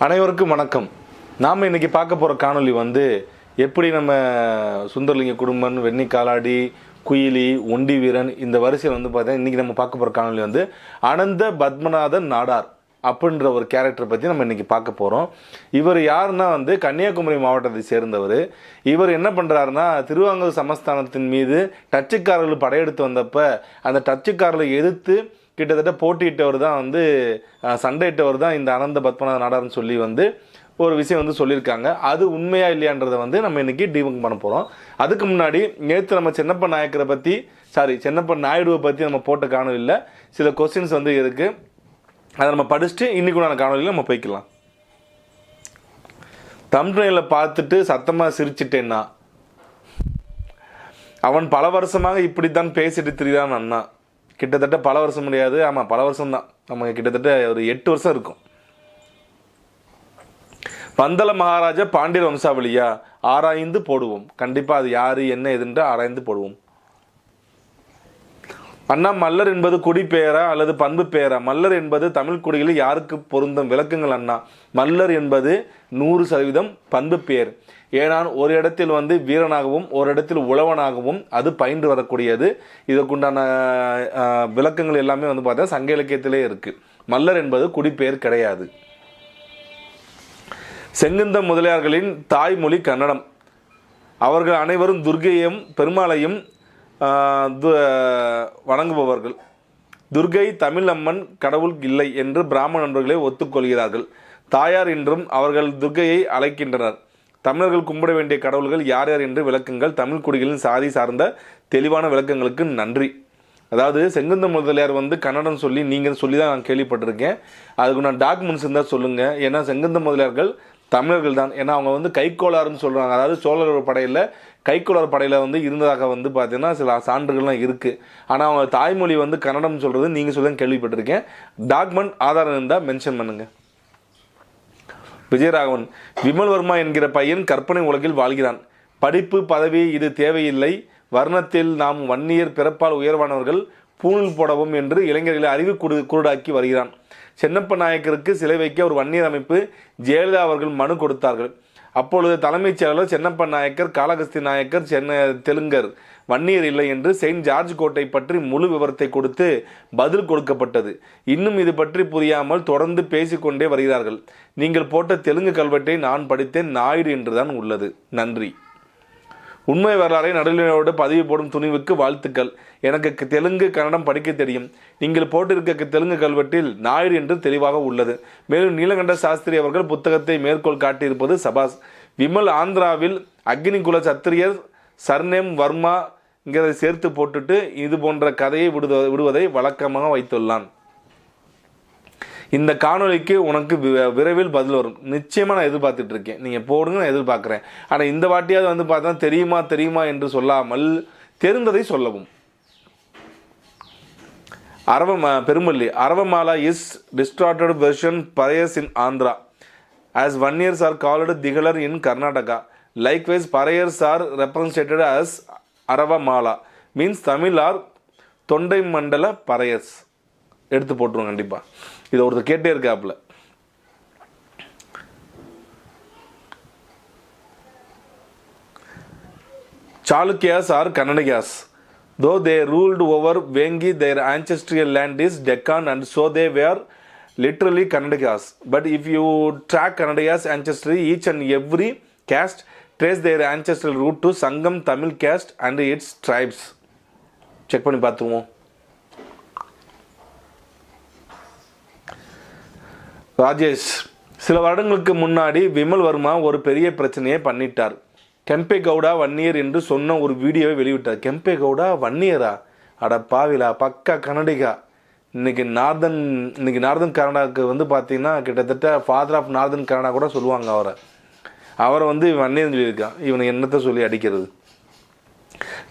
அனைவருக்கும் வணக்கம். நாம் இன்றைக்கி பார்க்க போகிற காணொலி எப்படி நம்ம சுந்தரலிங்க குடும்பம், வெண்ணி காலாடி, குயிலி, ஒண்டி வீரன் இந்த வரிசையில் பார்த்தீங்கன்னா இன்றைக்கி நம்ம பார்க்க போகிற காணொலி அனந்த பத்மநாதன் நாடார் அப்படின்ற ஒரு கேரக்டரை பற்றி நம்ம இன்றைக்கி பார்க்க போகிறோம். இவர் யாருன்னா கன்னியாகுமரி மாவட்டத்தை சேர்ந்தவர். இவர் என்ன பண்ணுறாருன்னா, திருவாங்கூர் சமஸ்தானத்தின் மீது டச்சுக்காரர்கள் படையெடுத்து வந்தப்போ அந்த டச்சுக்காரர்களை எதிர்த்து கிட்டத்தட்ட போட்டியிட்டவர் தான் சண்டையிட்டவர் தான் இந்த அனந்த பத்மநாத நாடார்னு சொல்லி ஒரு விஷயம் சொல்லியிருக்காங்க. அது உண்மையா இல்லையான்றதை நம்ம இன்னைக்கு டீபங்க் பண்ண போகிறோம். அதுக்கு முன்னாடி நேற்று நம்ம சென்னப்ப நாயக்கரை பற்றி சென்னப்ப நாயுடுவை பற்றி நம்ம போட்ட காணொலியில் சில கொஸ்டின்ஸ் இருக்குது. அதை நம்ம படிச்சுட்டு இன்னைக்குள்ள காணொலியில் நம்ம போய்க்கலாம். தம்ப்நெயிலை பார்த்துட்டு சத்தமாக சிரிச்சிட்டேன்னா, அவன் பல வருஷமாக இப்படித்தான் பேசிட்டு திரிதான் அண்ணா. கிட்டத்தட்ட பல வருஷம் முடியாது, ஆமாம் பல வருஷம் தான், நமக்கு கிட்டத்தட்ட ஒரு 8 வருஷம் இருக்கும். பந்தல மகாராஜா பாண்டியர் வம்சாவளியா ஆராய்ந்து போடுவோம். கண்டிப்பாக அது யாரு என்ன எதுன்று ஆராய்ந்து போடுவோம். அண்ணா, மல்லர் என்பது குடி பெயரா அல்லது பண்பு பெயரா? மல்லர் என்பது தமிழ் குடிகளில் யாருக்கு பொருந்தும்? விளக்குங்கள் அண்ணா. மல்லர் என்பது 100% பண்பு பெயர். ஏனால் ஒரு இடத்தில் வீரனாகவும் ஒரு இடத்தில் உழவனாகவும் அது பயின்று வரக்கூடியது. இதற்குண்டான விளக்கங்கள் எல்லாமே பார்த்தா சங்க இலக்கியத்திலே இருக்குது. மல்லர் என்பது குடிப்பெயர் கிடையாது. செங்குந்த முதலியார்களின் தாய்மொழி கன்னடம். அவர்கள் அனைவரும் துர்க்கையும் பெருமாளையும் வணங்குபவர்கள். துர்க்கை தமிழ் அம்மன் கடவுள் இல்லை என்று பிராமண நண்பர்களை ஒத்துக்கொள்கிறார்கள். தாயார் என்றும் அவர்கள் துர்க்கையை அழைக்கின்றனர். தமிழர்கள் கும்பிட வேண்டிய கடவுள்கள் யார் யார் என்று விளக்குங்கள். தமிழ் குடிகளின் சாதி சார்ந்த தெளிவான விளக்கங்களுக்கு நன்றி. அதாவது செங்குந்த முதலியார் கன்னடம் சொல்லி நீங்கள் சொல்லி தான் நான் கேள்விப்பட்டிருக்கேன். அதுக்கு நான் டாக்குமெண்ட்ஸ் இருந்தால் சொல்லுங்கள். ஏன்னா செங்குந்த முதலியார்கள் தமிழர்கள் தான். ஏன்னா அவங்க கைக்கோளாறுன்னு சொல்கிறாங்க. அதாவது சோழர் படையில் கைக்கோளார் படையில் இருந்ததாக பார்த்தீங்கன்னா சில சான்றுகள்லாம் இருக்குது. ஆனால் அவங்க தாய்மொழி கன்னடம் சொல்கிறது நீங்கள் சொல்லி கேள்விப்பட்டிருக்கேன். டாக்குமெண்ட் ஆதாரம் இருந்தால் மென்ஷன் பண்ணுங்கள். விஜயராகவன், விமல் வர்மா என்கிற பையன் கற்பனை உலகில் வாழ்கிறான். படிப்பு பதவி இது தேவையில்லை. வர்ணத்தில் நாம் வன்னியர் பிறப்பால் உயர்வானவர்கள், பூணூல் போடவும் என்று இளைஞர்களை அறிவு குருடாக்கி வருகிறான். சென்னப்ப நாயக்கருக்கு சிலை வைக்க ஒரு வன்னியர் அமைப்பு ஜெயலலிதா அவர்கள் மனு கொடுத்தார்கள். அப்பொழுது தலைமைச் செயலாளர் சென்னப்ப நாயக்கர், காளகஸ்தி நாயக்கர், தெலுங்கர் வன்னியர் இல்லை என்று செயின்ட் ஜார்ஜ் கோட்டை பற்றி முழு விவரத்தை கொடுத்து பதில் கொடுக்கப்பட்டது. இன்னும் இது பற்றி புரியாமல் தொடர்ந்து பேசிக்கொண்டே வருகிறார்கள். நீங்கள் போட்ட தெலுங்கு கல்வெட்டை நான் படித்தேன், நாயுடு என்றுதான் உள்ளது. நன்றி. உண்மை வரலாறை நடுநிலையோடு பதிவு போடும் துணிவுக்கு வாழ்த்துக்கள். எனக்கு தெலுங்கு கன்னடம் படிக்க தெரியும். நீங்கள் போட்டிருக்க தெலுங்கு கல்வெட்டில் நாயுடு என்று தெளிவாக உள்ளது. மேலும் நீலகண்ட சாஸ்திரி அவர்கள் புத்தகத்தை மேற்கோள் காட்டியிருப்பது சபாஸ். விமல் ஆந்திராவில் அக்னிகுல சத்திரியர் சர்நேம் வர்மாங்கிறதை சேர்த்து போட்டுட்டு இது போன்ற கதையை விடுவதை வழக்கமாக வைத்துள்ளான். இந்த காணொலிக்கு உனக்கு விரைவில் பதில் வரும். நிச்சயமாக நான் எதிர்பார்த்துட்டு இருக்கேன். நீங்கள் போடுங்க, நான் எதிர்பார்க்குறேன். ஆனால் இந்த வாட்டியாவது பார்த்தா தெரியுமா என்று சொல்லாமல் தெரிந்ததை சொல்லவும். பெருமல்லி, Aravamala is distorted version Paraiyars in Andhra as Vanniers are called Digalar in Karnataka. Likewise, Parayars are represented as Aravamala. Means Tamil are Tondai Mandala Parayars. எடுத்து போட்டுருவோம் கண்டிப்பாக. இதை ஒருத்தர் கேட்டே இருக்காப்புல. Chalukyas are Kannadigas. Though they ruled over Vengi, their ancestral land is Deccan, and so they were literally Kannadigas. But if you track Kannadigas ancestry, each and every caste trace their ancestral root to Sangam Tamil caste and its tribes. Check பண்ணி பார்த்துருவோம். ராஜேஷ், சில வருடங்களுக்கு முன்னாடி விமல் வர்மா ஒரு பெரிய பிரச்சனையை பண்ணிட்டார். கெம்பே கவுடா வன்னியர் என்று சொன்ன ஒரு வீடியோவை வெளியிட்டார். கெம்பே கவுடா வன்னியரா? அட பாவிலா, பக்கா கன்னடிகா. இன்னைக்கு நார்தன் கனடாவுக்கு பார்த்தீங்கன்னா கிட்டத்தட்ட ஃபாதர் ஆஃப் நார்தன் கனடா கூட சொல்லுவாங்க அவரை வன்னியர்னு சொல்லியிருக்கான். இவனை என்னத்தை சொல்லி அடிக்கிறது?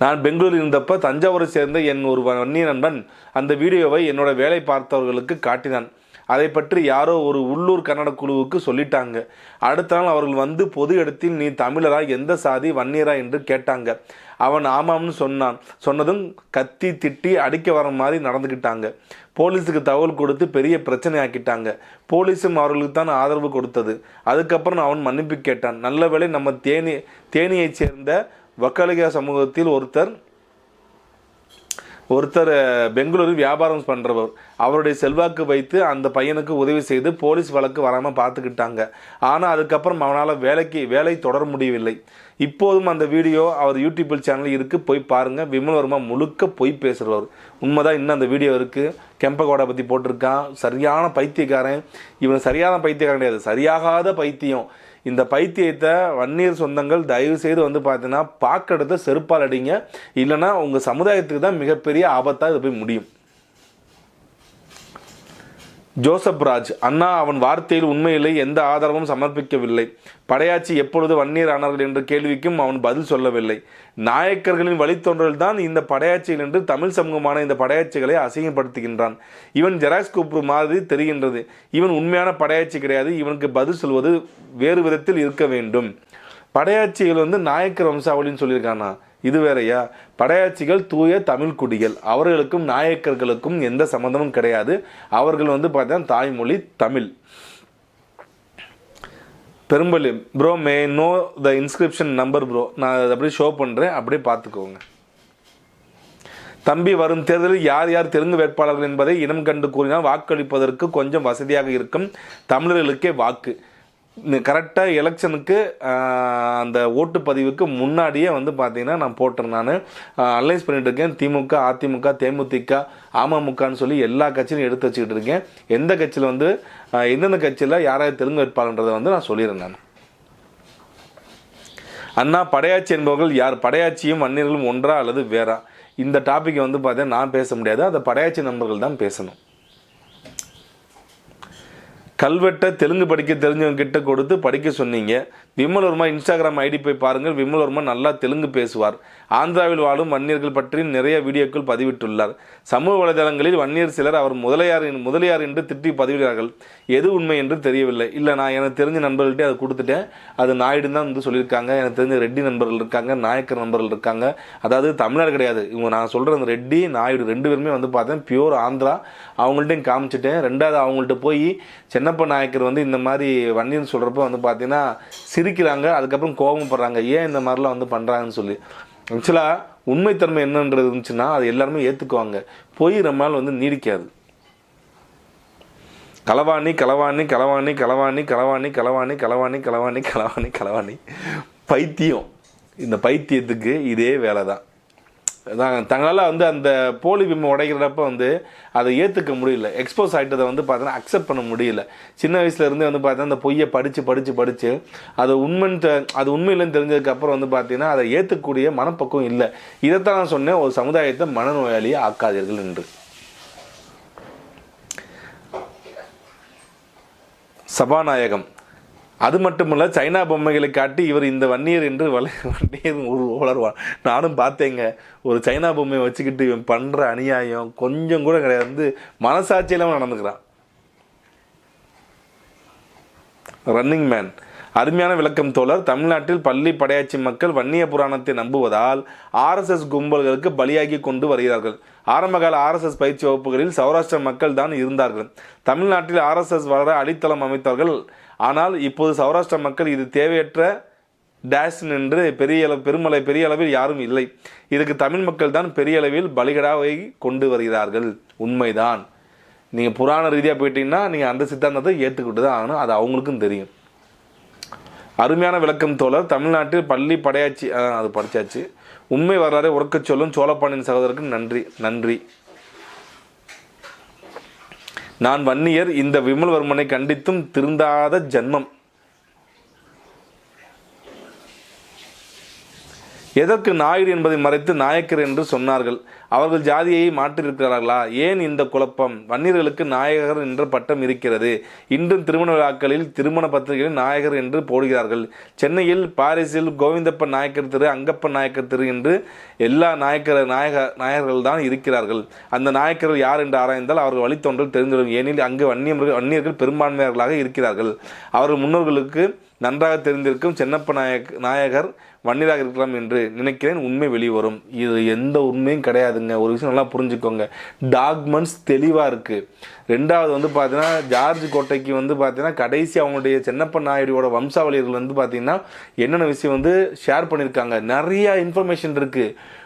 நான் பெங்களூரில் இருந்தப்போ தஞ்சாவூரை சேர்ந்த என் ஒரு வன்னிய நண்பன் அந்த வீடியோவை என்னோட வேலை பார்த்தவர்களுக்கு காட்டினான். அதை பற்றி யாரோ ஒரு உள்ளூர் கன்னட குழுவுக்கு சொல்லிட்டாங்க. அடுத்த நாள் அவர்கள் வந்து பொது இடத்தில் நீ தமிழரா, எந்த சாதி, வன்னியரா என்று கேட்டாங்க. அவன் ஆமாம்னு சொன்னான். சொன்னதும் கத்தி திட்டி அடிக்க வர மாதிரி நடந்துக்கிட்டாங்க. போலீஸுக்கு தகவல் கொடுத்து பெரிய பிரச்சனை ஆக்கிட்டாங்க. போலீஸும் அவர்களுக்கு தான் ஆதரவு கொடுத்தது. அதுக்கப்புறம் அவன் மன்னிப்பு கேட்டான். நல்ல வேளை நம்ம தேனியைச் சேர்ந்த வக்காலிகா சமூகத்தில் ஒருத்தர் பெங்களூரில் வியாபாரம் பண்ணுறவர். அவருடைய செல்வாக்கு வைத்து அந்த பையனுக்கு உதவி செய்து போலீஸ் வழக்கு வராமல் பார்த்துக்கிட்டாங்க. ஆனால் அதுக்கப்புறம் அவனால் வேலை தொடர முடியவில்லை. இப்போதும் அந்த வீடியோ அவர் யூடியூப் சேனல் இருக்குது, போய் பாருங்கள். விமல் வர்மா முழுக்க பொய் பேசுகிறவர். உண்மைதான், இன்னும் அந்த வீடியோ இருக்குது. கெம்பகோடை பற்றி போட்டிருக்கான். சரியான பைத்தியக்காரன். இவன் சரியான பைத்தியக்காரன் கிடையாது, சரியாகாத பைத்தியம். இந்த பைத்தியத்தை வன்னியர் சொந்தங்கள் தயவு செய்து வந்து பார்த்தீங்கன்னா பார்க்கறத செருப்பால் அடிங்க. இல்லைன்னா உங்கள் சமுதாயத்துக்கு தான் மிகப்பெரிய ஆபத்தாக இது போய் முடியும். ஜோசப் ராஜ், அண்ணா அவன் வார்த்தையில் உண்மையில்லை, எந்த ஆதாரமும் சமர்ப்பிக்கவில்லை. படையாச்சி எப்பொழுது வன்னியர் ஆனார்கள் என்ற கேள்விக்கும் அவன் பதில் சொல்லவில்லை. நாயக்கர்களின் வழித்தோன்றல் தான் இந்த படையாச்சிகள் என்று தமிழ் சமூகமான இந்த படையாச்சிகளை அசிங்கப்படுத்துகின்றான். இவன் ஜெராக்ஸ் கூப்பு மாதிரி தெரிகின்றது. இவன் உண்மையான படையாச்சி கிடையாது. இவனுக்கு பதில் சொல்வது வேறு விதத்தில் இருக்க வேண்டும். படையாச்சிகள் வந்து நாயக்கர் வம்சாவளின்னு சொல்லியிருக்கானா? இது வேறையா? படையாச்சிகள் தூய தமிழ் குடிகள். அவர்களுக்கும் நாயக்கர்களுக்கும் எந்த சம்மந்தமும் கிடையாது. அவர்கள் வந்து பார்த்தீங்கன்னா தாய்மொழி Tamil. Perumpalli bro, may know the inscription number bro. நான் அதை அப்படியே ஷோ பண்ணுறேன், அப்படியே பார்த்துக்கோங்க. தம்பி, வரும் தேர்தலில் யார் யார் தெலுங்கு வேட்பாளர்கள் என்பதை இனம் கண்டு கூறினால் வாக்களிப்பதற்கு கொஞ்சம் வசதியாக இருக்கும். தமிழர்களுக்கே வாக்கு. கரெக்டாக எலெக்ஷனுக்கு அந்த ஓட்டுப்பதிவுக்கு முன்னாடியே வந்து பார்த்தீங்கன்னா நான் போட்டேன். நான் அனலைஸ் பண்ணிட்டு இருக்கேன். திமுக, அதிமுக, தேமுதிக, அமமுகன்னு சொல்லி எல்லா கட்சியிலும் எடுத்து வச்சுக்கிட்டு இருக்கேன். எந்த கட்சியில் வந்து எந்தெந்த கட்சியில் யாராவது தெலுங்கு வேட்பாளர்ன்றதை வந்து நான் சொல்லிடுறேன். நான் அண்ணா, படையாச்சி என்பவர்கள் யார்? படையாச்சியும் வன்னியர்களும் ஒன்றா அல்லது வேறா? இந்த டாப்பிக்கை வந்து பார்த்தீங்கன்னா நான் பேச முடியாது. அதை படையாச்சி நண்பர்கள் தான் பேசணும். கல்வெட்டை தெலுங்கு படிக்க தெரிஞ்சவங்க கிட்ட கொடுத்து படிக்க சொன்னீங்க. விமல் வர்மா இன்ஸ்டாகிராம் ஐடி போய் பாருங்கள். விமல் வர்மா நல்லா தெலுங்கு பேசுவார். ஆந்திராவில் வாழும் வன்னியர்கள் பற்றி நிறைய வீடியோக்கள் பதிவிட்டுள்ளார். சமூக வலைதளங்களில் வன்னியர் சிலர் அவர் முதலியார் என்று திட்டி பதிவிடுகிறார்கள். எது உண்மை என்று தெரியவில்லை. இல்லை, நான் எனக்கு தெரிஞ்ச நண்பர்கள்ட்டே அதை கொடுத்துட்டேன். அது நாயுடு தான் வந்து சொல்லியிருக்காங்க. எனக்கு தெரிஞ்ச ரெட்டி நண்பர்கள் இருக்காங்க, நாயக்கர் நண்பர்கள் இருக்காங்க. அதாவது தமிழ்நாடு கிடையாது இவங்க. நான் சொல்கிற அந்த ரெட்டி நாயுடு 2 பேருமே வந்து பார்த்தேன் பியூர் ஆந்திரா. அவங்கள்ட்டையும் காமிச்சிட்டேன். 2வது அவங்கள்ட்ட போய் சென்னப்ப நாயக்கர் வந்து இந்த மாதிரி வன்னியர்னு சொல்கிறப்ப வந்து பார்த்தீங்கன்னா சிரிக்கிறாங்க. அதுக்கப்புறம் கோபப்படுறாங்க, ஏன் இந்த மாதிரிலாம் வந்து பண்ணுறாங்கன்னு சொல்லி. ஆக்சுவலாக உண்மைத்தன்மை என்னன்றது இருந்துச்சுன்னா அது எல்லாருமே ஏற்றுக்குவாங்க. போய் ரொம்ப நாள் வந்து நீடிக்காது. களவாணி களவாணி களவாணி களவாணி களவாணி களவாணி களவாணி களவாணி களவாணி களவாணி பைத்தியம். இந்த பைத்தியத்துக்கு இதே வேலை தான். தங்களால் வந்து அந்த போலி பிம்பம் உடைக்கிறப்ப வந்து அதை ஏற்றுக்க முடியல. எக்ஸ்போஸ் ஆகிட்டதை வந்து பார்த்தோன்னா அக்செப்ட் பண்ண முடியல. சின்ன வயசுலேருந்தே வந்து பார்த்தீங்கன்னா அந்த பொய்யை படித்து அது உண்மையிலன்னு தெரிஞ்சதுக்கப்புறம் வந்து பார்த்தீங்கன்னா அதை ஏற்றுக்கூடிய மனப்பக்குவம் இல்லை. இதைத்தான் நான் சொன்னேன், ஒரு சமுதாயத்தை மனநோயாளியை ஆக்காதீர்கள் என்று. சபாநாயகம், அது மட்டுமல்ல, சைனா பொம்மைகளை காட்டி இவர் இந்த வன்னியர் என்று வன்னியர் உளர்வான். நானும் பார்த்தேங்க. ஒரு சைனா பொம்மையை வச்சுக்கிட்டு இவன் பண்ணுற அநியாயம் கொஞ்சம் கூட கிடையாது. வந்து மனசாட்சியிலாம நடந்துக்கிறான். ரன்னிங் மேன், அருமையான விளக்கம் தோழர். தமிழ்நாட்டில் பள்ளி படையாச்சி மக்கள் வன்னிய புராணத்தை நம்புவதால் RSS கும்பல்களுக்கு பலியாகி கொண்டு வருகிறார்கள். ஆரம்பகால RSS பயிற்சி வகுப்புகளில் சௌராஷ்டிர மக்கள் தான் இருந்தார்கள். தமிழ்நாட்டில் RSS வளர அடித்தளம் அமைத்தார்கள். ஆனால் இப்போது சௌராஷ்டிர மக்கள் இது தேவையற்ற டேஷ் என்று பெரிய அளவில் யாரும் இல்லை. இதுக்கு தமிழ் மக்கள் தான் பெரிய அளவில் பலிகடாவை கொண்டு வருகிறார்கள். உண்மைதான். நீங்கள் புராண ரீதியாக போயிட்டீங்கன்னா நீங்கள் அந்த சித்தாந்தத்தை ஏற்றுக்கிட்டு தான் ஆகணும். அது அவங்களுக்கும் தெரியும். அருமையான விளக்கம் தோழர். தமிழ்நாட்டில் பள்ளி படையாச்சி அது படித்தாச்சு. உண்மை வரலாறு உறக்கச் சொல்லும் சோழப்பாண்டியன் சகோதரருக்கு நன்றி. நான் வன்னியர். இந்த விமல்வர்மனை கண்டித்தும் திருந்தாத ஜன்மம். எதற்கு நாயுடு என்பதை மறைத்து நாயக்கர் என்று சொன்னார்கள்? அவர்கள் ஜாதியை மாற்றியிருக்கிறார்களா? ஏன் இந்த குழப்பம்? வன்னியர்களுக்கு நாயகர் என்ற பட்டம் இருக்கிறது. இன்றும் திருமண விழாக்களில் திருமண பத்திரிகைகளில் நாயகர் என்று போடுகிறார்கள். சென்னையில் பாரிஸில் கோவிந்தப்பன் நாயக்கர் திரு, அங்கப்பன் நாயக்கர் திரு என்று எல்லா நாயகர்கள் தான் இருக்கிறார்கள். அந்த நாயக்கர்கள் யார் என்று ஆராய்ந்தால் அவர்கள் வழித்தோன்றல் தெரிந்துவிடும். ஏனெனில் அங்கு வன்னியர்கள் பெரும்பான்மையாளர்களாக இருக்கிறார்கள். அவர்கள் முன்னோர்களுக்கு நன்றாக தெரிந்திருக்கும். சென்னப்ப நாயகர் வன்னியராக இருக்கலாம் என்று நினைக்கிறேன். உண்மை வெளிவரும். இது எந்த உண்மையும் கிடையாதுங்க. ஒரு விஷயம் நல்லா புரிஞ்சுக்கோங்க. டாக்குமெண்ட்ஸ் தெளிவாக இருக்குது. ரெண்டாவது வந்து பார்த்தீங்கன்னா ஜார்ஜ் கோட்டைக்கு வந்து பார்த்தீங்கன்னா கடைசி அவங்களுடைய சென்னப்ப நாயுடுவோட வம்சாவளியர்கள் வந்து பார்த்தீங்கன்னா என்னென்ன விஷயம் வந்து ஷேர் பண்ணியிருக்காங்க. நிறையா இன்ஃபர்மேஷன் இருக்குது.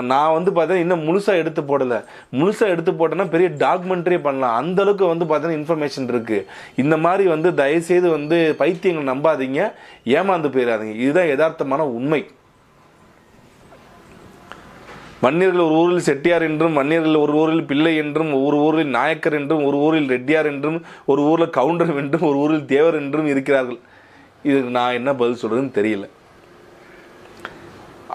நான் வந்து பார்த்தீங்கன்னா இன்னும் முழுசாக எடுத்து போடலை. முழுசாக எடுத்து போட்டேன்னா பெரிய டாக்குமெண்ட்ரியே பண்ணலாம். அந்தளவுக்கு வந்து பார்த்தீங்கன்னா இன்ஃபர்மேஷன் இருக்குது. இந்த மாதிரி வந்து தயவுசெய்து வந்து பைத்தியங்கள் நம்பாதீங்க, ஏமாந்து போயிடாதீங்க. இதுதான் யதார்த்தமான உண்மை. வன்னியர்கள் ஒரு ஊரில் செட்டியார் என்றும், வன்னியர்கள் ஒரு ஊரில் பிள்ளை என்றும், ஒரு ஊரில் நாயக்கர் என்றும், ஒரு ஊரில் ரெட்டியார் என்றும், ஒரு ஊரில் கவுண்டர் என்றும், ஒரு ஊரில் தேவர் என்றும் இருக்கிறார்கள். இதுக்கு நான் என்ன பதில் சொல்கிறதுன்னு தெரியல.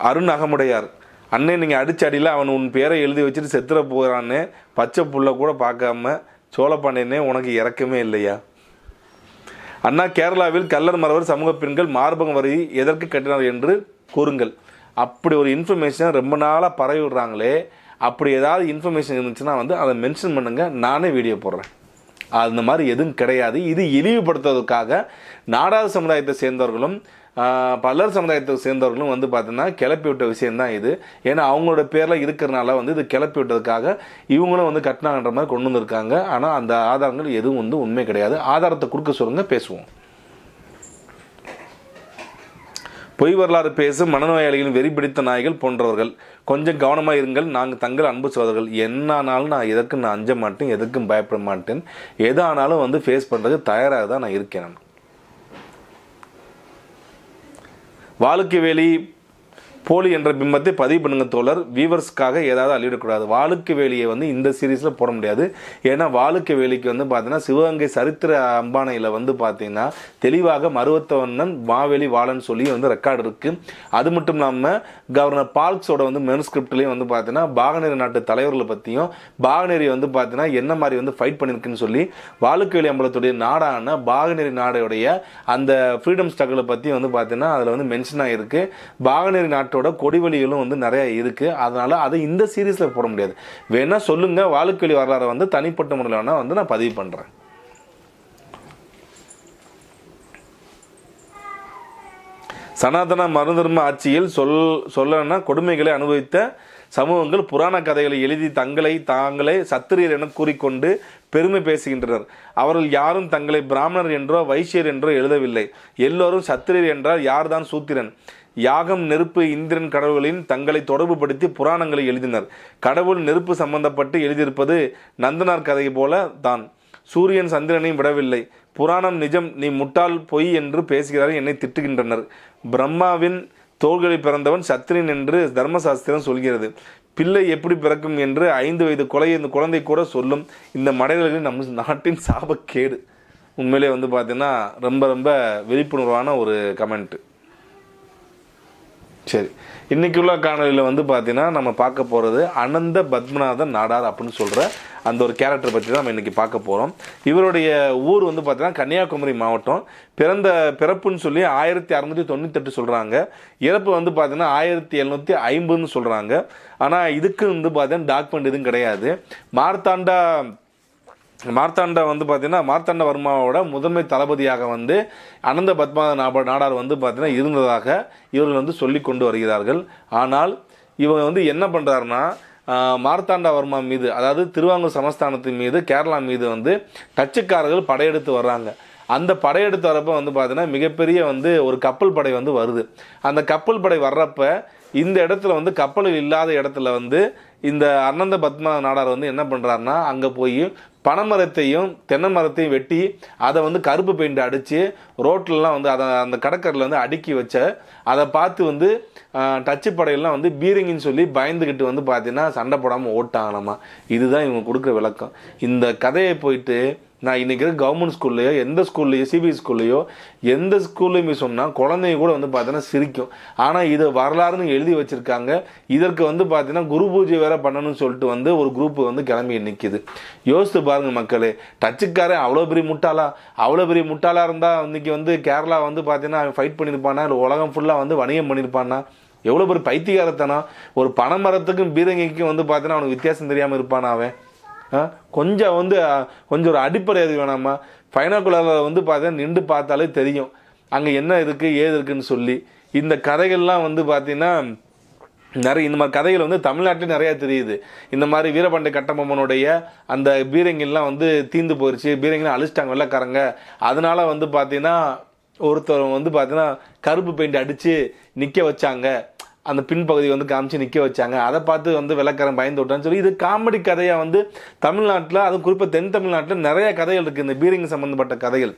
அருண் அகமுடையார், அண்ணே நீங்கள் அடிச்ச அடியில் அவன் உன் பேரை எழுதி வச்சுட்டு செத்துற போகிறான்னு பச்சை புள்ள கூட பார்க்காம சோழப்பாண்டியனே உனக்கு இறக்கமே இல்லையா? அண்ணா, கேரளாவில் கல்லர் மறவர் சமூக பெண்கள் மார்பகம் வரி எதற்கு கட்டினார் என்று கூறுங்கள். அப்படி ஒரு இன்ஃபர்மேஷன் ரொம்ப நாளாக பரவி விடுறாங்களே, அப்படி ஏதாவது இன்ஃபர்மேஷன் இருந்துச்சுன்னா வந்து அதை மென்ஷன் பண்ணுங்கள், நானே வீடியோ போடுறேன். அந்த மாதிரி எதுவும் கிடையாது. இது இழிவுபடுத்துவதற்காக நாடார் சமுதாயத்தை சேர்ந்தவர்களும் பல்லர் சமுதாயத்தை சேர்ந்தவர்களும் வந்து பார்த்தீங்கன்னா கிளப்பி விட்ட விஷயம்தான் இது. ஏன்னா அவங்களோட பேரில் இருக்கிறனால வந்து இது கிளப்பி விட்டதுக்காக இவங்களும் வந்து கட்டினாங்கன்ற மாதிரி கொண்டு வந்திருக்காங்க. ஆனால் அந்த ஆதாரங்கள் எதுவும் வந்து உண்மை கிடையாது. ஆதாரத்தை கொடுக்க சொல்லுங்க, பேசுவோம். பொய் வரலாறு பேசும் மனநோயாளிகளின் வெறி பிடித்த நாய்கள் போன்றவர்கள் கொஞ்சம் கவனமாக இருங்கள். நாங்கள் தங்கள் அன்பு சோதர்கள். என்னானாலும் நான் எதற்கும் நான் அஞ்ச மாட்டேன், எதற்கும் பயப்பட மாட்டேன். எதானாலும் வந்து ஃபேஸ் பண்ணுறதுக்கு தயாராக தான் நான் இருக்கேன். நான் வாளுக்கு வேலி போலி என்ற பிம்பத்தை பதிவு பண்ணுங்க தோழர். வியூவர்ஸ்க்காக ஏதாவது அள்ளிவிடக்கூடாது. வாளுக்கு வேலியை வந்து இந்த சீரீஸில் போட முடியாது. ஏன்னா வாளுக்கு வேலிக்கு வந்து பார்த்தீங்கன்னா சிவகங்கை சரித்திர அம்பானையில் வந்து பார்த்தீங்கன்னா தெளிவாக மருவத்தவண்ணன் மாவேலி வாழன்னு சொல்லி வந்து ரெக்கார்டு இருக்குது. அது மட்டும் இல்லாமல் கவர்னர் பால்க்ஸோட வந்து மெனுஸ்கிரிப்ட்லேயும் வந்து பார்த்தீங்கன்னா பாகநேரி நாட்டு தலைவர்களை பற்றியும் பாகநேரி வந்து பார்த்தீங்கன்னா என்ன மாதிரி வந்து ஃபைட் பண்ணியிருக்குன்னு சொல்லி வாளுக்கு வேலி அம்பலத்துடைய நாடான பாகநேரி நாடுடைய அந்த ஃப்ரீடம் ஸ்ட்ரகிளை பற்றி வந்து பார்த்தீங்கன்னா அதில் வந்து மென்ஷன் ஆகிருக்கு. பாகநேரி நாட்டோட கொடிவழிகளும் வந்து நிறைய இருக்கு. அதனால அதை இந்த சீரீஸ்ல போட முடியாது. வேணா சொல்லுங்க, வாளுக்கு வரலாறு வந்து தனிப்பட்ட முறையில் வேணா வந்து நான் பதிவு பண்றேன். சனாதன மருதர்ம ஆட்சியில் சொல்லனா கொடுமைகளை அனுபவித்த சமூகங்கள் புராண கதைகளை எழுதி தாங்களே சத்திரியர் என கூறிக்கொண்டு பெருமை பேசுகின்றனர். அவர்கள் யாரும் தங்களை பிராமணர் என்றோ வைசியர் என்றோ எழுதவில்லை. எல்லோரும் சத்திரியர் என்றால் யார்தான் சூத்திரன்? யாகம், நெருப்பு, இந்திரன் கடவுளின் தங்களை தொடர்புபடுத்தி புராணங்களை எழுதினர். கடவுள் நெருப்பு சம்பந்தப்பட்டு எழுதியிருப்பது நந்தனார் கதை போல தான். சூரியன் சந்திரனையும் விடவில்லை. புராணம் நிஜம், நீ முட்டாள், பொய் என்று பேசுகிறார்கள், என்னை திட்டுகின்றனர். பிரம்மாவின் தோள்களில் பிறந்தவன் சத்திரியன் என்று தர்மசாஸ்திரம் சொல்கிறது. பிள்ளை எப்படி பிறக்கும் என்று 5 வயது குழந்தை கூட சொல்லும். இந்த மடைகளில் நம் நாட்டின் சாபக்கேடு. உண்மையிலே வந்து பார்த்தீங்கன்னா ரொம்ப ரொம்ப விழிப்புணர்வான ஒரு கமெண்ட். சரி, இன்றைக்குள்ள காணொலியில் வந்து பார்த்தீங்கன்னா நம்ம பார்க்க போகிறது அனந்த பத்மநாதன் நாடார் அப்படின்னு சொல்கிற அந்த ஒரு கேரக்டரை பற்றி தான் நம்ம இன்றைக்கி பார்க்க போகிறோம். இவருடைய ஊர் வந்து பார்த்தீங்கன்னா கன்னியாகுமரி மாவட்டம். பிறப்புன்னு சொல்லி 1698 சொல்கிறாங்க. இறப்பு வந்து பார்த்தீங்கன்னா 1750 சொல்கிறாங்க. ஆனால் இதுக்கு வந்து பார்த்தீங்கன்னா டாக்குமெண்ட் எதுவும் கிடையாது. மார்த்தாண்டா வந்து பார்த்தீங்கன்னா மார்த்தாண்டவர்மாவோட முதன்மை தளபதியாக வந்து அனந்த பத்மநாத நாடார் வந்து பார்த்தீங்கன்னா இருந்ததாக இவர்கள் வந்து சொல்லி கொண்டு வருகிறார்கள். ஆனால் இவங்க வந்து என்ன பண்ணுறாருன்னா மார்த்தாண்டவர்மா மீது, அதாவது திருவாங்கூர் சமஸ்தானத்தின் மீது, கேரளா மீது வந்து டச்சுக்காரர்கள் படையெடுத்து வர்றாங்க. அந்த படையெடுத்து வரப்போ வந்து பார்த்தீங்கன்னா மிகப்பெரிய வந்து ஒரு கப்பல் படை வந்து வருது. அந்த கப்பல் படை வர்றப்ப இந்த இடத்துல வந்து கப்பல் இல்லாத இடத்துல வந்து இந்த அனந்த பத்மநாத நாடார் வந்து என்ன பண்ணுறாருன்னா அங்கே போய் பனைமரத்தையும் தென்னை மரத்தையும் வெட்டி அதை வந்து கருப்பு பெயிண்ட் அடித்து ரோட்லலாம் வந்து அதை அந்த கடற்கரையில் வந்து அடுக்கி வச்ச அதை பார்த்து வந்து டச்சு படையெல்லாம் வந்து பீரிங்கின்னு சொல்லி பயந்துக்கிட்டு வந்து பார்த்தீங்கன்னா சண்டை போடாமல் ஓட்டாங்களாமா. இதுதான் இவங்க கொடுக்குற விளக்கம். இந்த கதையை போயிட்டு நான் இன்றைக்கி கவர்மெண்ட் ஸ்கூல்லையோ எந்த ஸ்கூல்லையோ சிபிஎஸ் ஸ்கூல்லையோ எந்த ஸ்கூல்லையுமே சொன்னால் குழந்தைங்க கூட வந்து பார்த்தீங்கன்னா சிரிக்கும். ஆனால் இதை வரலாறுன்னு எழுதி வச்சுருக்காங்க. இதற்கு வந்து பார்த்தீங்கன்னா குரு பூஜை வேறு பண்ணணும்னு சொல்லிட்டு வந்து ஒரு குரூப்பு வந்து கிளம்பி நிற்கிது. யோசித்து பாருங்கள் மக்களே, டச்சுக்காரன் அவ்வளோ பெரிய முட்டாளாக இருந்தால் இன்றைக்கி வந்து கேரளா வந்து பார்த்தீங்கன்னா அவன் ஃபைட் பண்ணியிருப்பானா, இல்லை உலகம் ஃபுல்லாக வந்து வணிகம் பண்ணியிருப்பானா? எவ்வளோ பெரிய பைத்தியகாரத்தனம்! ஒரு பனைமரத்துக்கும் பீரங்கிக்கும் வந்து பார்த்தீங்கன்னா அவனுக்கு வித்தியாசம் தெரியாமல் இருப்பானா அவன்? கொஞ்சம் ஒரு அடிப்படை அது வேணாமா? ஃபைனாக்குலரில் வந்து பார்த்தீங்கன்னா நின்று பார்த்தாலே தெரியும் அங்கே என்ன இருக்குது ஏது இருக்குன்னு சொல்லி. இந்த கதைகள்லாம் வந்து பார்த்தீங்கன்னா நிறைய இந்த மாதிரி கதைகள் வந்து தமிழ்நாட்டில் நிறையா தெரியுது. இந்த மாதிரி வீரபாண்டிய கட்டபொம்மனுடைய அந்த பீரங்கிலாம் வந்து தீந்து போயிடுச்சு, பீரங்கிலாம் அழிச்சிட்டாங்க வெள்ளைக்காரங்க. அதனால வந்து பார்த்தீங்கன்னா ஒருத்தர் வந்து பார்த்தீங்கன்னா கருப்பு பெயிண்ட் அடித்து நிற்க வச்சாங்க, அந்த பின்பகுதி வந்து காமிச்சு நிற்க வச்சாங்க. அதை பார்த்து வந்து வெள்ளைக்காரன் பயந்து விட்டான்னு சொல்லி இது காமெடி கதையாக வந்து தமிழ்நாட்டில், அது குறிப்பாக தென் தமிழ்நாட்டில் நிறைய கதைகள் இருக்குது, இந்த பீரங்கி சம்மந்தப்பட்ட கதைகள்.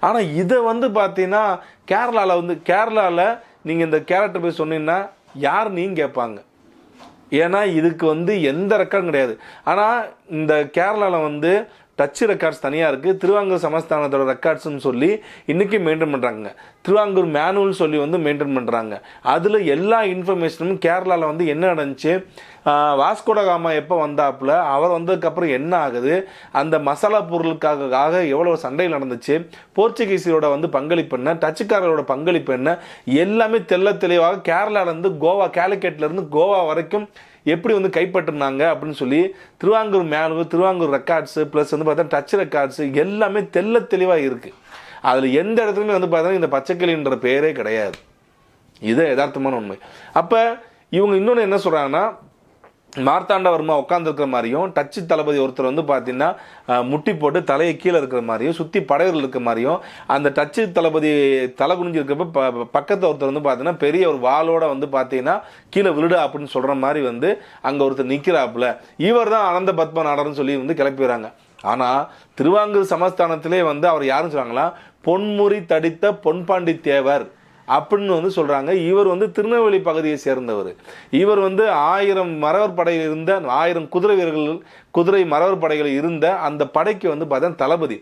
ஆனால் இதை வந்து பார்த்தீங்கன்னா கேரளாவில் நீங்கள் இந்த கேரக்டர் போய் சொன்னீங்கன்னா யார் நீங்க கேட்பாங்க. ஏன்னா இதுக்கு வந்து எந்த ரெக்கார்டும் கிடையாது. ஆனால் இந்த கேரளாவில் வந்து டச்சு ரெக்கார்ட்ஸ் தனியாக இருக்குது, திருவாங்கூர் சமஸ்தானத்தோட ரெக்கார்ட்ஸ்னு சொல்லி இன்றைக்கி மெயின்டைன் பண்ணுறாங்க, திருவாங்கூர் மேனுவல் சொல்லி வந்து மெயின்டைன் பண்ணுறாங்க. அதில் எல்லா இன்ஃபர்மேஷனும் கேரளாவில் வந்து என்ன நடந்துச்சு, வாஸ்கோடகாமா எப்போ வந்தாப்புல, அவர் வந்ததுக்கப்புறம் என்ன ஆகுது, அந்த மசாலா பொருளுக்காக எவ்வளோ சண்டைகள் நடந்துச்சு, போர்ச்சுகீஸரோட வந்து பங்களிப்பு என்ன, டச்சுக்காரரோட பங்களிப்பு என்ன, எல்லாமே தெள்ள தெளிவாக கேரளாவிலேருந்து கோவா, கேலிக்கட்லேருந்து கோவா வரைக்கும் எப்படி வந்து கைப்பற்றினாங்க அப்படின்னு சொல்லி Thiruvankoor manual, Thiruvankoor records plus வந்து பார்த்தா டச் ரெக்கார்ட்ஸு எல்லாமே தெள்ள தெளிவாக இருக்குது. அதில் எந்த இடத்துலையுமே வந்து பார்த்தா இந்த பச்சைக்கிளின்ற பேரே கிடையாது. இது யதார்த்தமான உண்மை. அப்போ இவங்க இன்னொன்று என்ன சொல்கிறாங்கன்னா, மார்த்தாண்டவர்மா உட்காந்துருக்கிற மாதிரியும், டச்சு தளபதி ஒருத்தர் வந்து பார்த்தீங்கன்னா முட்டி போட்டு தலையை கீழே இருக்கிற மாதிரியும், சுற்றி படையர்கள் இருக்கிற மாதிரியும், அந்த டச்சு தளபதி தலை குனிஞ்சு இருக்கப்ப பக்கத்தில் ஒருத்தர் வந்து பார்த்தீங்கன்னா பெரிய ஒரு வாளோட வந்து பார்த்தீங்கன்னா கீழே விழுடா அப்படின்னு சொல்கிற மாதிரி வந்து அங்கே ஒருத்தர் நிற்கிறாப்புல, இவர் தான் அனந்த பத்ம நாடர்னு சொல்லி வந்து கிளப்பிடுறாங்க. ஆனால் திருவாங்கூர் சமஸ்தானத்திலே வந்து அவர் யாருன்னு சொல்கிறாங்களா, பொன்முறி தடித்த பொன்பாண்டி தேவர் அப்படின்னு வந்து சொல்கிறாங்க. இவர் வந்து திருநெல்வேலி பகுதியை சேர்ந்தவர். இவர் வந்து 1000 மறவர் படையில் இருந்த 1000 குதிரை வீரர்கள், குதிரை மறவர் படைகள் இருந்த அந்த படைக்கு வந்து பார்த்தா தளபதி.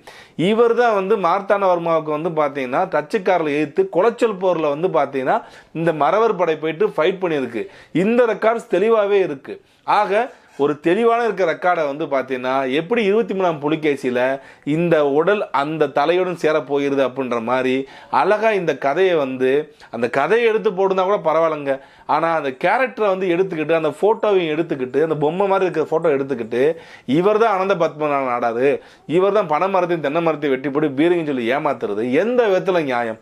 இவர் தான் வந்து மார்த்தாண்டவர்மாவுக்கு வந்து பார்த்தீங்கன்னா டச்சுக்காரில் எதிர்த்து குளச்சல் போரில் வந்து பார்த்தீங்கன்னா இந்த மறவர் படை போயிட்டு ஃபைட் பண்ணியிருக்கு. இந்த ரெக்கார்ட்ஸ் தெளிவாகவே இருக்குது. ஆக ஒரு தெளிவான இருக்க ரெக்கார்டை வந்து பார்த்தீங்கன்னா எப்படி 23ஆம் புலிகேசியில் இந்த உடல் அந்த தலையுடன் சேர போகிறது அப்படின்ற மாதிரி அழகாக இந்த கதையை வந்து அந்த கதையை எடுத்து போட்டுருந்தா கூட பரவாயில்லைங்க. ஆனால் அந்த கேரக்டரை வந்து எடுத்துக்கிட்டு அந்த ஃபோட்டோவையும் எடுத்துக்கிட்டு அந்த பொம்மை மாதிரி இருக்கிற ஃபோட்டோ எடுத்துக்கிட்டு இவர் தான் அனந்த பத்ம நாடாரு, இவர் தான் பனை மரத்தையும் தென்னை மரத்தையும் வெட்டி போட்டு பீரங்கின்னு சொல்லி ஏமாத்துறது எந்த விதத்தில் நியாயம்?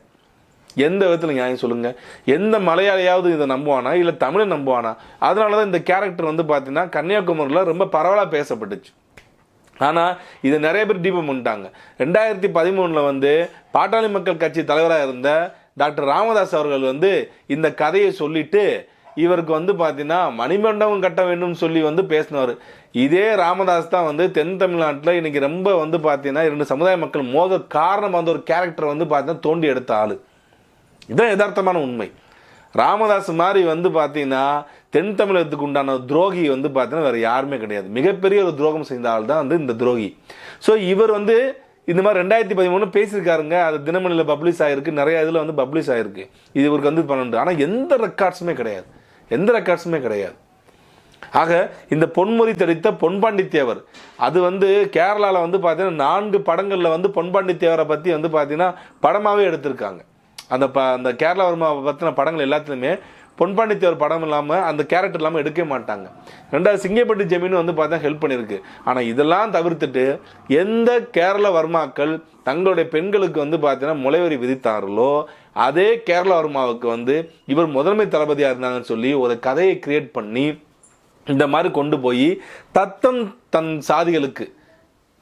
எந்த விதத்தில் நியாயம் சொல்லுங்கள்? எந்த மலையாளியாவது இதை நம்புவானா, இல்லை தமிழை நம்புவானா? அதனால தான் இந்த கேரக்டர் வந்து பார்த்தீங்கன்னா கன்னியாகுமரியில் ரொம்ப பரவலாக பேசப்பட்டுச்சு. ஆனால் இதை நிறைய பேர் டீபம் பண்ணிட்டாங்க. 2013 வந்து பாட்டாளி மக்கள் கட்சி தலைவராக இருந்த டாக்டர் ராமதாஸ் அவர்கள் வந்து இந்த கதையை சொல்லிட்டு இவருக்கு வந்து பார்த்தீங்கன்னா மணிமண்டபம் கட்ட வேண்டும் சொல்லி வந்து பேசினவர். இதே ராமதாஸ் தான் வந்து தென் தமிழ்நாட்டில் இன்றைக்கி ரொம்ப வந்து பார்த்தீங்கன்னா 2 சமுதாய மக்கள் மோத காரணம் வந்து ஒரு கேரக்டரை வந்து பார்த்தீங்கன்னா தோண்டி எடுத்த ஆள். இதுதான் யதார்த்தமான உண்மை. ராமதாஸ் மாதிரி வந்து பார்த்தீங்கன்னா தென் தமிழகத்துக்கு உண்டான துரோகி வந்து பார்த்தீங்கன்னா வேறு யாருமே கிடையாது. மிகப்பெரிய ஒரு துரோகம் செய்த ஆள் தான் வந்து இந்த துரோகி. ஸோ இவர் வந்து இந்த மாதிரி 2013 பேசியிருக்காருங்க. அது தினமணியில் பப்ளிஷ் ஆகிருக்கு, நிறைய இதில் வந்து பப்ளிஷ் ஆகிருக்கு. இது இவருக்கு வந்து 12. ஆனால் எந்த ரெக்கார்ட்ஸுமே கிடையாது. ஆக இந்த பொன்முறி தடித்த பொன்பாண்டி தேவர் அது வந்து கேரளாவில் வந்து பார்த்தீங்கன்னா 4 படங்களில் வந்து பொன்பாண்டி தேவரை பற்றி வந்து பார்த்தீங்கன்னா படமாகவே எடுத்திருக்காங்க. அந்த கேரளா வர்மா பற்றின படங்கள் எல்லாத்துலேயுமே பொன்பாண்டி தேவர் படம் இல்லாமல் அந்த கேரக்டர் இல்லாமல் எடுக்கவே மாட்டாங்க. 2வது சிங்கப்பட்டி ஜமீன் வந்து பார்த்தா ஹெல்ப் பண்ணியிருக்கு. ஆனால் இதெல்லாம் தவிர்த்துட்டு எந்த கேரள வர்மாக்கள் தங்களுடைய பெண்களுக்கு வந்து பார்த்தீங்கன்னா முளைவரி விதித்தார்களோ அதே கேரள வர்மாவுக்கு வந்து இவர் முதன்மை தளபதியாக இருந்தாங்கன்னு சொல்லி ஒரு கதையை கிரியேட் பண்ணி இந்த மாதிரி கொண்டு போய் தன் சாதிகளுக்கு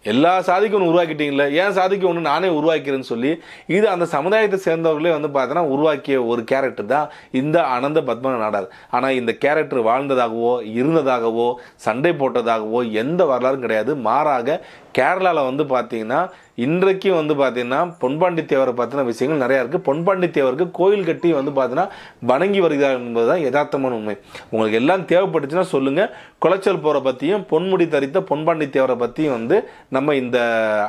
எல்லா சாதிக்கும் ஒன்று உருவாக்கிட்டீங்களே, ஏன் சாதிக்கு ஒன்று நானே உருவாக்கிறேன்னு சொல்லி இது அந்த சமுதாயத்தை சேர்ந்தவர்களே வந்து பார்த்தோன்னா உருவாக்கிய ஒரு கேரக்டர் தான் இந்த அனந்த பத்ம நாடார். ஆனால் இந்த கேரக்டர் வாழ்ந்ததாகவோ இருந்ததாகவோ சண்டை போட்டதாகவோ எந்த வரலாறும் கிடையாது. மாறாக கேரளாவில் வந்து பார்த்தீங்கன்னா இன்றைக்கு வந்து பார்த்தீங்கன்னா பொன்பாண்டி தேவரை பற்றின விஷயங்கள் நிறையா இருக்குது. பொன்பாண்டி தேவருக்கு கோயில் கட்டி வந்து பார்த்தீங்கன்னா வணங்கி வருகிறார் என்பது தான் யதார்த்தமான உண்மை. உங்களுக்கு எல்லாம் தேவைப்பட்டுச்சுன்னா சொல்லுங்கள். குளச்சல் போரை பற்றியும் பொன்முடி தரித்த பொன்பாண்டி தேவரை பற்றியும் வந்து நம்ம இந்த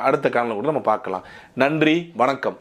அடுத்த காணொளியில் கூட நம்ம பார்க்கலாம். நன்றி, வணக்கம்.